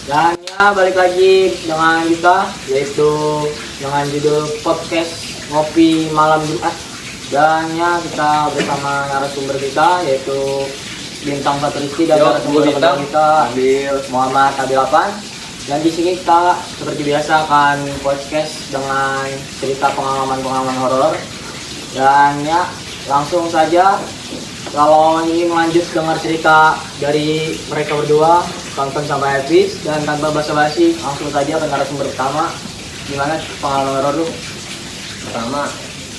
Dan ya balik lagi dengan kita, yaitu dengan judul podcast Ngopi Malam Jumat. Dan ya kita bersama narasumber kita yaitu Bintang Patriski dan narasumber kita Muhammad Abilapan. Dan di sini kita seperti biasa akan podcast dengan cerita pengalaman-pengalaman horor. Dan ya langsung saja, kalau ingin lanjut dengar cerita dari mereka berdua, tonton sampai habis. Dan tanpa basa-basi langsung saja ke narasumber pertama. Gimana pengalaman horor lu? Pertama,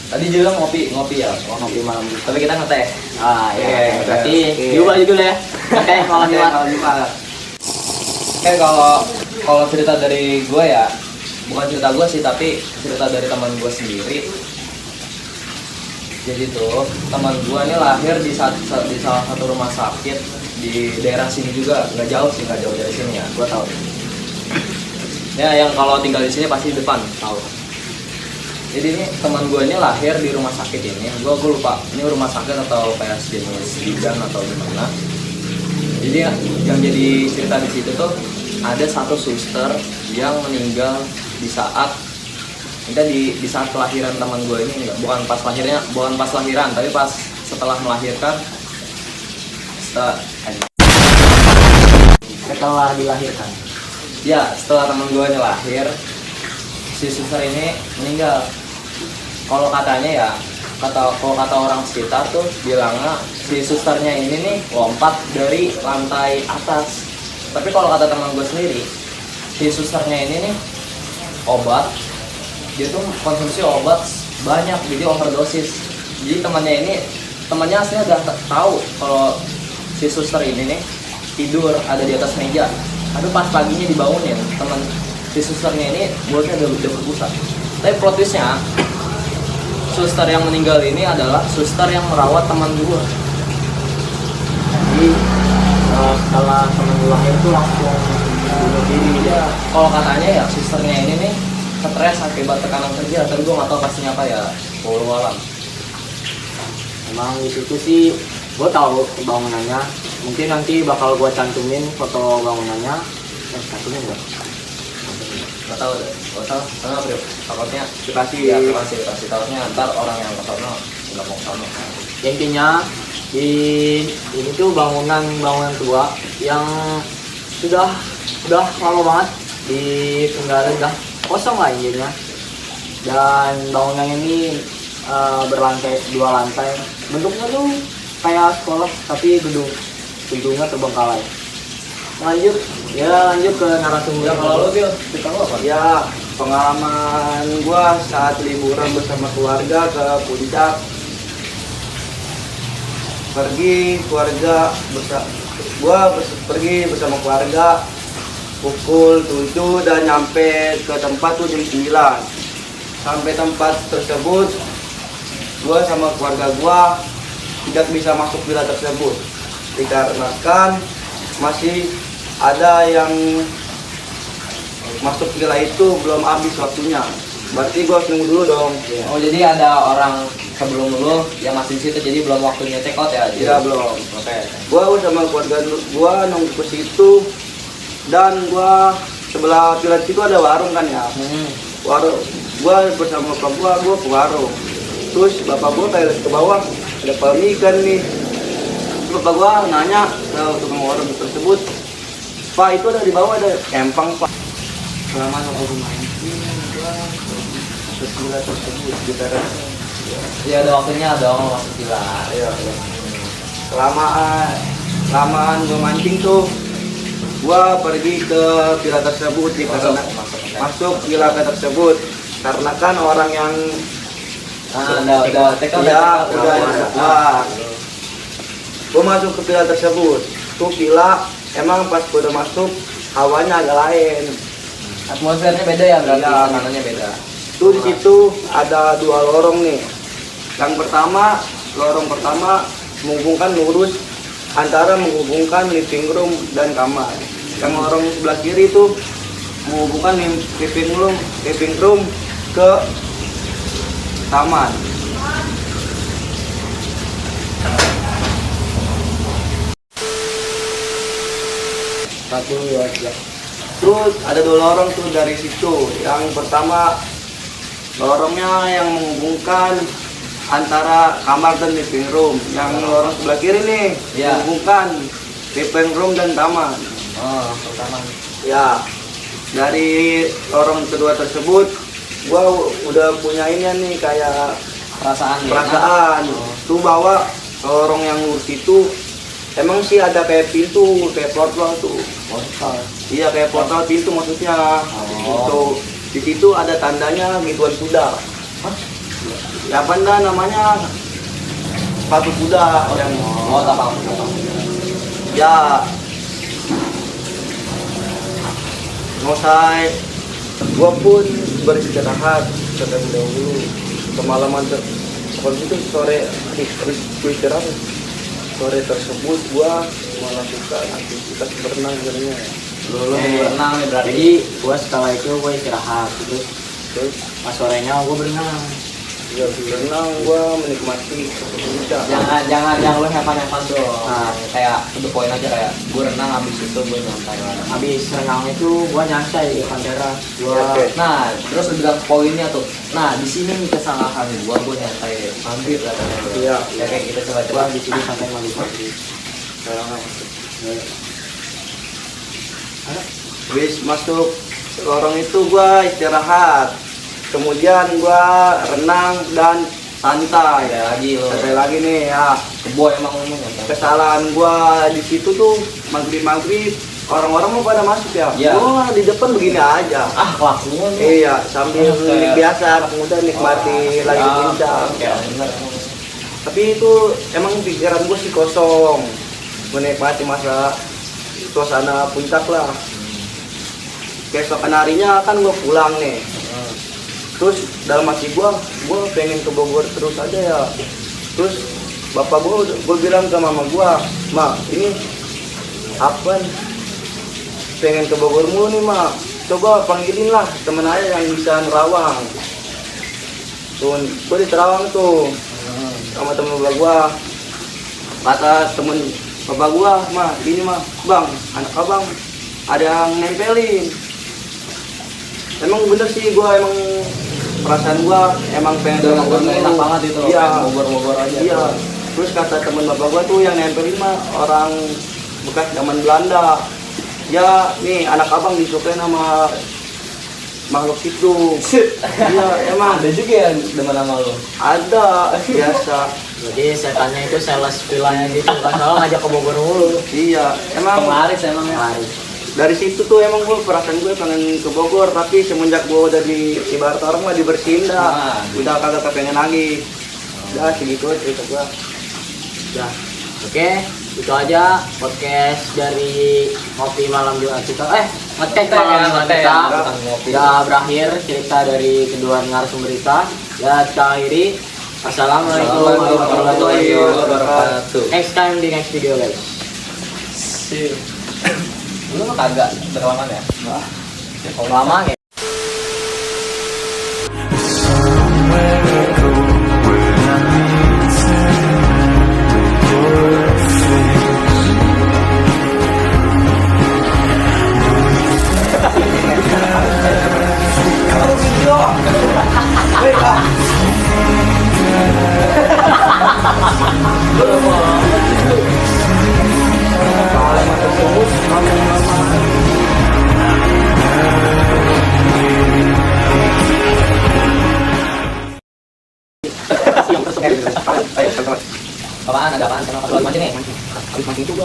tadi juga ngopi ya, Ngopi malam Jumat. tapi kita ngeteh. Iya, berarti diubah judul ya. Oke, malam Jumat. Kalau cerita dari gue ya, bukan cerita gue sih, tapi cerita dari teman gue sendiri. Jadi tuh teman gue ini lahir di salah satu rumah sakit di daerah sini juga, nggak jauh dari sini ya. Gue tahu. Ya, yang kalau tinggal di sini pasti depan tahu. Jadi ini teman gue ini lahir di rumah sakit ini. Gue lupa ini rumah sakit atau kayak jenis bidan atau gimana. Jadi yang jadi cerita di situ tuh ada satu suster yang meninggal di saat di saat kelahiran teman gue ini, bukan pas lahiran, tapi pas setelah melahirkan. Setelah dilahirkan. Ya, setelah teman gue ini lahir, si suster ini meninggal. Kalau katanya ya, kalau kata orang sekitar tuh bilangnya si susternya ini nih lompat dari lantai atas. Tapi kalau kata teman gue sendiri, si susternya ini nih dia tuh konsumsi obat banyak, jadi overdosis. Jadi temannya aslinya udah tahu kalau si suster ini nih tidur ada di atas meja. Tapi pas paginya dibangunin, teman si susternya ini mulutnya udah berbusa. Tapi plot twistnya, suster yang meninggal ini adalah suster yang merawat teman gue. Jadi setelah teman gue lahir tuh langsung bunuh diri ya. Kalau katanya ya susternya ini nih stres akibat tekanan kerja, tapi gue nggak tahu pastinya apa ya. Wallahu alam. Emang di situ sih gue tahu bangunannya. Mungkin nanti bakal gue cantumin foto bangunannya. Cantumin nggak? Nggak tahu deh. Karena bro, takutnya Dikasih. ya dikasih takutnya ntar orang yang kesana nggak mau kesana. Intinya di ini tuh bangunan tua yang sudah lama banget ditinggalin, udah kosong lah intinya. Dan bangunan ini berlantai 2 lantai. Bentuknya tuh kayak sekolah tapi gedungnya terbengkalai. Lanjut ke narasumber. Ya kalau lo Bil, cerita lo apa? Ya, pengalaman gua saat liburan bersama keluarga ke puncak. Pergi bersama keluarga pukul 7 dan nyampe ke tempat tuh jam 9. Sampai tempat tersebut, gua sama keluarga gua tidak bisa masuk villa tersebut dikarenakan masih ada yang masuk villa itu belum habis waktunya. Berarti gua harus nunggu dulu dong. Ya. Oh, jadi ada orang sebelum lu yang masih di situ, jadi belum waktunya check out ya? Ya belum. Oke. Gua sama keluarga gua nunggu ke situ dan gua sebelah villa itu ada warung kan ya. Warung. Gua bersama bapak gua ke warung. Terus bapak gua kayak ke bawah ada pemikan nih. Terus bapak gua nanya ke tukang warung tersebut, "Pak, itu ada di bawah ada kempang, Pak." Selama aku main ke villa tersebut di teras. Ya ada waktunya dong masuk villa. Iya. Kelamaan gua mancing tuh, gua pergi ke villa tersebut masuk villa tersebut karena kan orang yang udah take out ya udah. Gua masuk ke villa tersebut. Tuh villa emang pas gua udah masuk hawanya agak lain. Atmosfernya beda ya, berarti Iya. tekanannya beda. Tuh di situ ada 2 lorong nih. Lorong pertama menghubungkan living room dan kamar. Yang lorong sebelah kiri itu menghubungkan living room ke taman. Satu dua tiga. Terus ada 2 lorong tuh dari situ. Yang pertama lorongnya yang menghubungkan antara kamar dan living room. Yang lorong sebelah kiri nih Iya. menghubungkan living room dan taman. Oh, pertama. Ya, dari lorong kedua tersebut gua udah punya ini nih kayak perasaan. Tuh bawa ke lorong yang lurus itu emang sih ada kayak pintu, kayak portal tuh. Portal. Iya, kayak portal pintu maksudnya. Gitu. Di situ ada tandanya gituan kuda. Ya apa dah namanya? Sepatu kuda yang Tapang. ya selesai. Gua pun beristirahat terlebih dahulu. Kemalaman itu sore habis istirahat. Sore tersebut gua melakukan aktivitas berenang sebenarnya. Lu berenang nih berarti. Jadi gua setelah itu gua istirahat terus pas sorenya gua berenang. Ya berenang gua menikmati puncak. Jangan lu hepan dong. Nah, kayak to the point aja, kayak gue renang habis itu gue nyantai. Habis renang itu gua nyantai di depan teras. Oke. Nah, terus udah poinnya tuh. Nah, di sini nih kesalahan gue nyantai maghrib katanya. Iya. Ya kayak kita Gua coba-coba. di sini sampai maghrib. Habis masuk lorong itu gua istirahat. Kemudian gua renang dan santai. Santai lagi nih ya. Keboy emang ngomongnya. Kesalahan gua di situ tuh maghrib orang-orang mau pada masuk ya. Iya. Gua di depan begini aja. Kelakuan. Iya, sambil Kayak- biasa kemudian nikmati lagi puncak. Kayak bener. Tapi itu emang pikiran gua sih kosong. Menikmati masa suasana puncak lah. Keesokan harinya kan gua pulang nih. Terus dalam hati gua pengen ke Bogor terus aja ya. Terus bapak gua bilang ke mama gua, "Ma, ini apa? Pengen ke Bogor mulu nih, Ma. Coba panggilin lah temen aja yang bisa nerawang." Tuh, gua di Terawang tuh sama temen bapak gua. Kata temen bapak gua, "Ma, ini mah, Bang, anak abang ada yang nempelin." Emang bener sih, gua emang perasaan gua emang pengen ke Bogor Enak mulu. banget itu loh, Iya. pengen Bogor aja. Iya. Terus kata temen bapak gua tuh yang nempelin mah orang bekas zaman Belanda. Ya, nih anak abang disukain sama makhluk itu. Iya, emang Ada juga yang demen sama lu. ada biasa. Jadi setannya itu sales villanya gitu kan, soalnya ngajak ke Bogor mulu. Iya, emang Penglaris emangnya. Lari. dari situ tuh emang perasaan gue pengen ke Bogor, tapi semenjak gue udah di ibarat orang mah dibersihin dah, Nah, udah kagak kepengen lagi. Udah segitu aja cerita gue. Ya. Oke, itu aja podcast dari Ngopi Malam Jumat kita. Ngetek malam Jumat ngetek, kita. bukan ngopi. Udah berakhir cerita dari kedua narasumber kita. Ya, kita akhiri. Assalamualaikum warahmatullahi wabarakatuh. Next time di next video guys. See you. Lu mah kagak berlaman ya? Kalau lama ya. Apaan? Ada apaan? Kenapa keluar mancing nih? Habis mancing juga.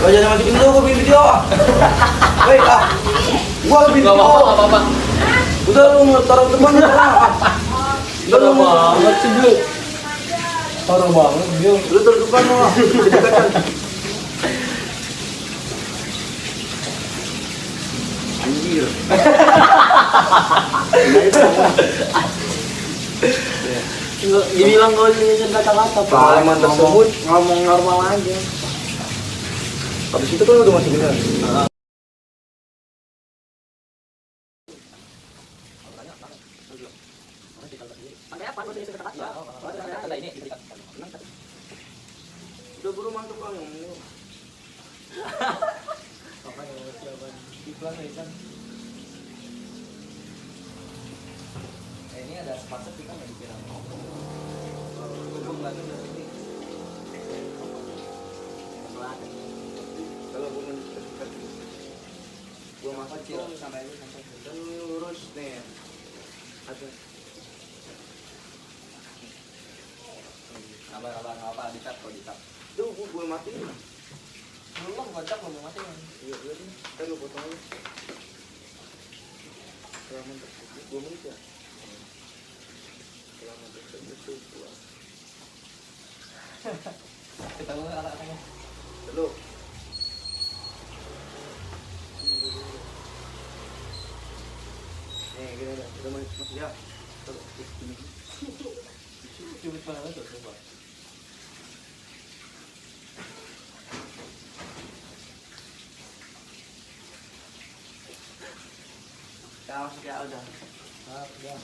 Lo jangan mancing dulu, gue bikin video. Woi, gua bikin Gak video. apa-apa. Udah lu mau taruh depan ya. Udah lu mau. banget sih Bil. Parah banget Bil. Lu taruh depan lo. Jadi kacang. Anjir. Dibilang gak usah kata-kata. Pengalaman tersebut ngomong normal aja. habis itu kan udah masuk bener. Udah buru masuk kan. Apa yang mau siapa? Iklan iklan. Ini ada sponsor kita nggak dikira. Gue ngeliatin dari sini. Kalau gue mendekat, gue masuk Kecil. sampai aja sampai dan lurus nih. Ada. Apa dicat kok dicat. Tuh gue matiin. Belum kocak belum mati kan. Iya nih. Kan lu potong aja. Selama tersebut 2 menit ya. Selama tersebut tuh gua. Kita mulai kata-katanya. Lu. Gini dah. Udah masih ya. Terus gini. Cubit banget tuh coba. Ya masuk ya udah. Ah, ya.